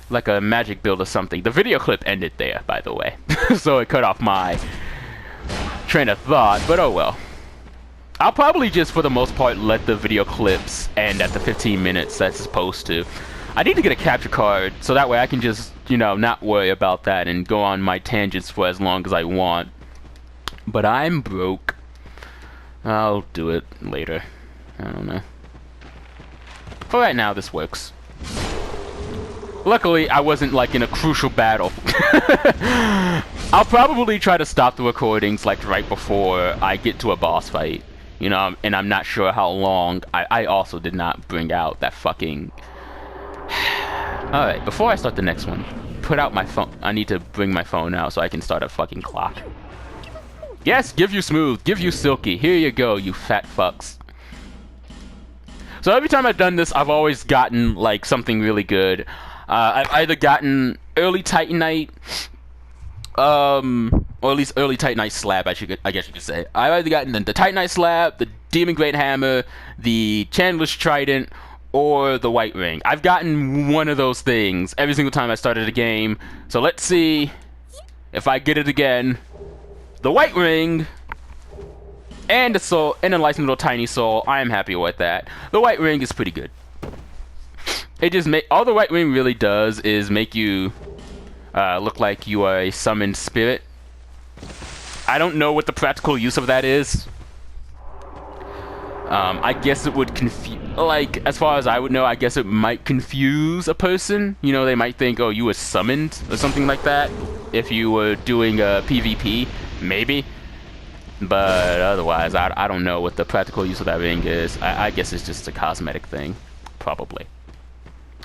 like a magic build or something. The video clip ended there, by the way. So it cut off my train of thought, but oh well. I'll probably just, for the most part, let the video clips end at the 15 minutes that's supposed to. I need to get a capture card, so that way I can just, you know, not worry about that and go on my tangents for as long as I want. But I'm broke. I'll do it later. I don't know. For right now, this works. Luckily, I wasn't, like, in a crucial battle. I'll probably try to stop the recordings, like, right before I get to a boss fight. You know, and I'm not sure how long. I also did not bring out that fucking... Alright, before I start the next one, put out my phone. I need to bring my phone out so I can start a fucking clock. Yes, give you smooth, give you silky. Here you go, you fat fucks. So every time I've done this, I've always gotten, like, something really good. I've either gotten early Titanite, or at least early Titanite slab, I guess you could say. I've either gotten the Titanite slab, the Demon Great Hammer, the Chandler's Trident, or the White Ring. I've gotten one of those things every single time I started a game. So let's see if I get it again. The White Ring and a soul and a nice little tiny soul. I am happy with that. The White Ring is pretty good. It just all the White Ring really does is make you look like you are a summoned spirit. I don't know what the practical use of that is. I guess it would confuse, like, as far as I would know, I guess it might confuse a person. You know, they might think, oh, you were summoned or something like that if you were doing a PvP, maybe. But otherwise, I don't know what the practical use of that ring is. I guess it's just a cosmetic thing, probably.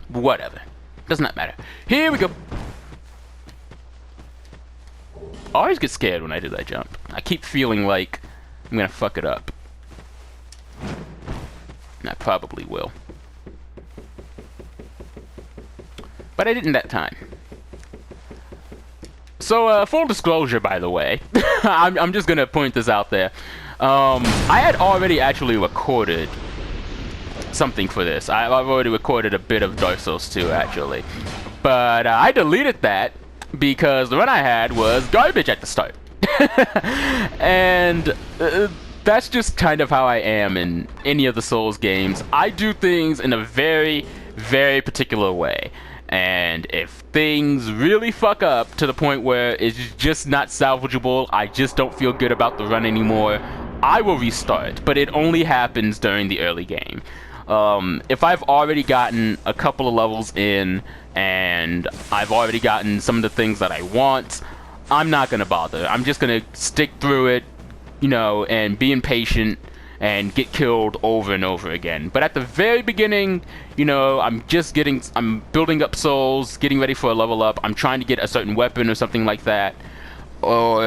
Whatever. Does not matter. Here we go. I always get scared when I do that jump. I keep feeling like I'm gonna fuck it up. And I probably will. But I didn't that time. So, full disclosure, by the way. I'm just gonna point this out there. I had already actually recorded something for this. I've already recorded a bit of Dark Souls 2, actually. But I deleted that because the run I had was garbage at the start. And that's just kind of how I am in any of the Souls games. I do things in a very, very particular way. And if things really fuck up to the point where it's just not salvageable, I just don't feel good about the run anymore, I will restart. But it only happens during the early game. If I've already gotten a couple of levels in and I've already gotten some of the things that I want, I'm not gonna bother. I'm just gonna stick through it, you know, and be impatient and get killed over and over again. But at the very beginning, you know, I'm building up souls, getting ready for a level up. I'm trying to get a certain weapon or something like that. Or,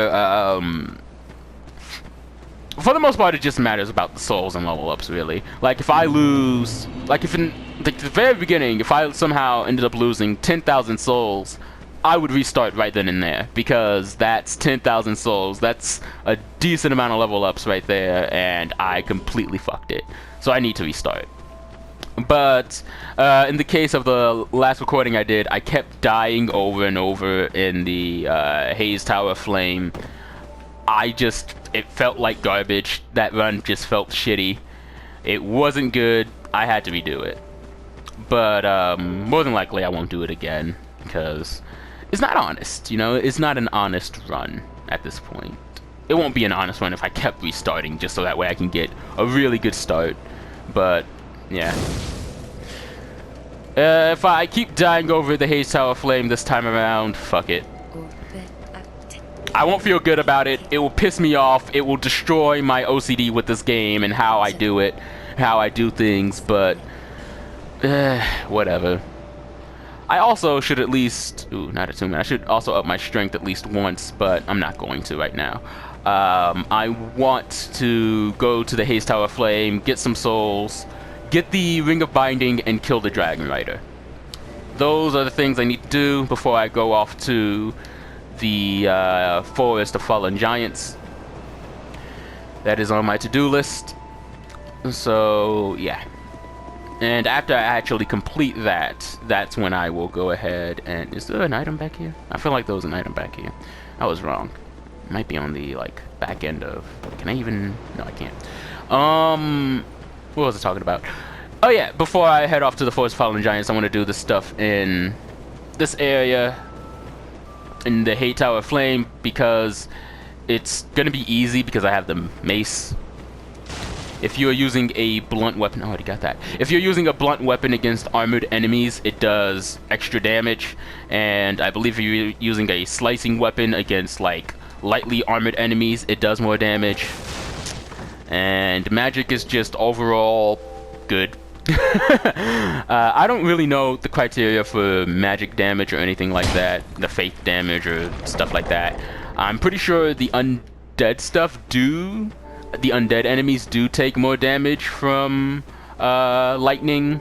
for the most part, it just matters about the souls and level ups, really. Like, if I lose, like, if in like, the very beginning, if I somehow ended up losing 10,000 souls, I would restart right then and there, because that's 10,000 souls. That's a decent amount of level ups right there, and I completely fucked it. So I need to restart. But in the case of the last recording I did, I kept dying over and over in the Haze Tower Flame. It felt like garbage. That run just felt shitty. It wasn't good. I had to redo it. But more than likely I won't do it again, because it's not honest, you know? It's not an honest run at this point. It won't be an honest run if I kept restarting just so that way I can get a really good start. But, yeah. If I keep dying over the Haze Tower Flame this time around, fuck it. I won't feel good about it. It will piss me off. It will destroy my OCD with this game and how I do it, how I do things, but whatever. I also should at least, not assuming, I should also up my strength at least once, but I'm not going to right now. I want to go to the Haze Tower Flame, get some souls, get the Ring of Binding, and kill the Dragon Rider. Those are the things I need to do before I go off to the Forest of Fallen Giants. That is on my to-do list. So, yeah. And after I actually complete that, that's when I will go ahead and... Is there an item back here? I feel like there was an item back here. I was wrong. It might be on the, like, back end of... Can I even... No, I can't. What was I talking about? Oh, yeah. Before I head off to the Forest of Fallen Giants, I want to do this stuff in this area, in the Heide Tower of Flame, because it's going to be easy because I have the mace. If you're using a blunt weapon... I already got that. If you're using a blunt weapon against armored enemies, it does extra damage. And I believe if you're using a slicing weapon against, like, lightly armored enemies, it does more damage. And magic is just overall good. I don't really know the criteria for magic damage or anything like that. The faith damage or stuff like that. I'm pretty sure the undead stuff do... The undead enemies do take more damage from lightning,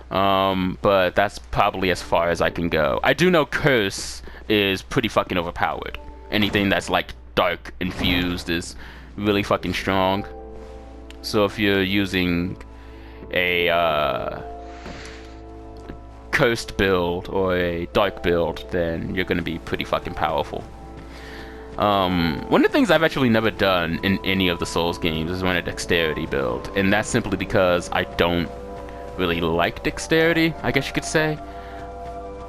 but that's probably as far as I can go. I do know Curse is pretty fucking overpowered. Anything that's like dark infused is really fucking strong. So if you're using a cursed build or a dark build, then you're gonna be pretty fucking powerful. One of the things I've actually never done in any of the Souls games is run a dexterity build, and that's simply because I don't really like dexterity, I guess you could say.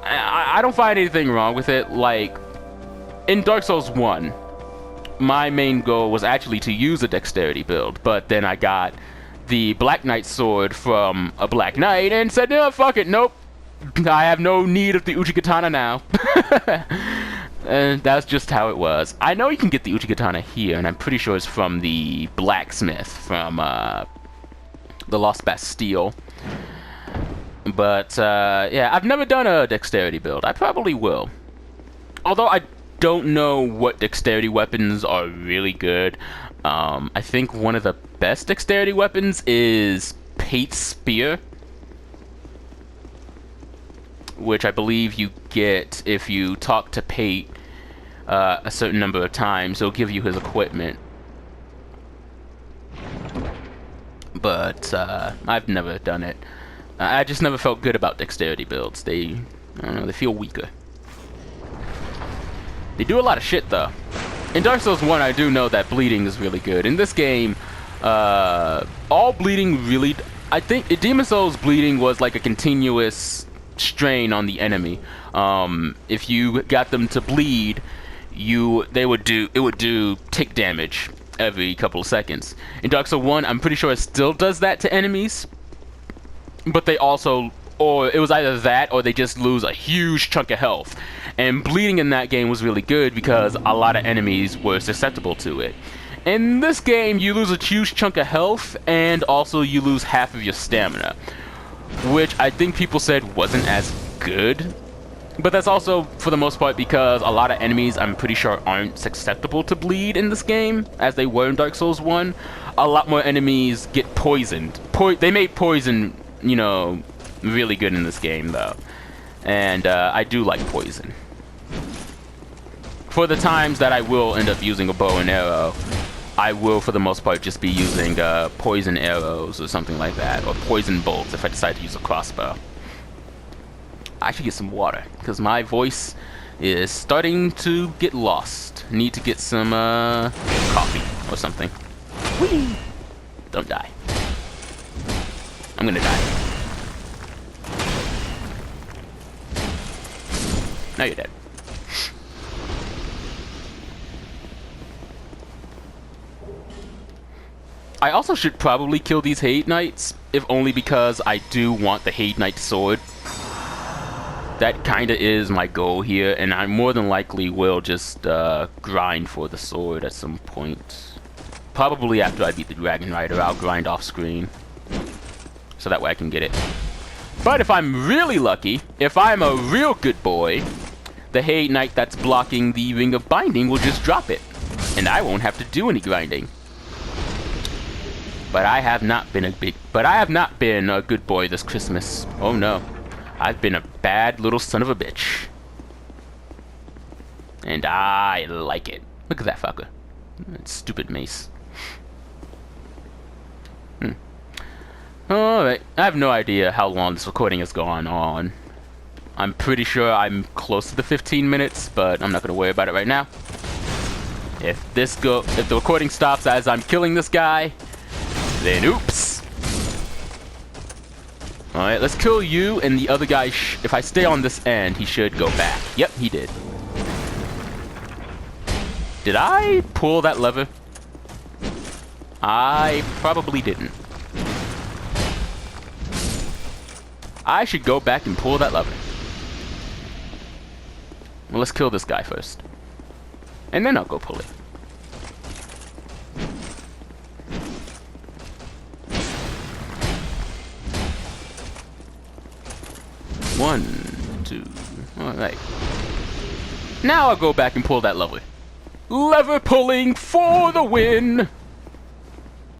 I don't find anything wrong with it. Like, in Dark Souls 1, my main goal was actually to use a dexterity build, but then I got the Black Knight sword from a Black Knight and said, no, fuck it, nope. I have no need of the Uchigatana now. And that's just how it was. I know you can get the Uchigatana here, and I'm pretty sure it's from the blacksmith from the Lost Bastille. But yeah, I've never done a dexterity build. I probably will. Although I don't know what dexterity weapons are really good. I think one of the best dexterity weapons is Pate's Spear, which I believe you get if you talk to Pate a certain number of times. He'll give you his equipment. But I've never done it. I just never felt good about dexterity builds. I don't know, they feel weaker. They do a lot of shit, though. In Dark Souls 1, I do know that bleeding is really good. In this game, all bleeding really... I think in Demon Souls, bleeding was like a continuous strain on the enemy. If you got them to bleed, it would do tick damage every couple of seconds. In Dark Souls 1, I'm pretty sure it still does that to enemies, but they also, or it was either that or they just lose a huge chunk of health. And bleeding in that game was really good because a lot of enemies were susceptible to it. In this game, you lose a huge chunk of health, and also you lose half of your stamina, which I think people said wasn't as good. But that's also, for the most part, because a lot of enemies, I'm pretty sure, aren't susceptible to bleed in this game, as they were in Dark Souls 1. A lot more enemies get poisoned. They made poison, you know, really good in this game, though. And I do like poison. For the times that I will end up using a bow and arrow, I will, for the most part, just be using poison arrows or something like that, or poison bolts if I decide to use a crossbow. I should get some water, because my voice is starting to get lost. Need to get some coffee or something. Whee! Don't die. I'm gonna die. Now you're dead. I also should probably kill these Heide Knights, if only because I do want the Heide Knight sword. That kinda is my goal here, and I more than likely will just grind for the sword at some point. Probably after I beat the Dragon Rider, I'll grind off screen, so that way I can get it. But if I'm really lucky, if I'm a real good boy, the Heide Knight that's blocking the Ring of Binding will just drop it, and I won't have to do any grinding. But I have not been a good boy this Christmas. Oh no. I've been a bad little son of a bitch. And I like it. Look at that fucker. That stupid mace. Alright, I have no idea how long this recording has gone on. I'm pretty sure I'm close to the 15 minutes, but I'm not gonna worry about it right now. If the recording stops as I'm killing this guy, then oops. Alright, let's kill you, and the other guy, if I stay on this end, he should go back. Yep, he did. Did I pull that lever? I probably didn't. I should go back and pull that lever. Well, let's kill this guy first. And then I'll go pull it. One, two. Alright. Now I'll go back and pull that lever. Lever pulling for the win!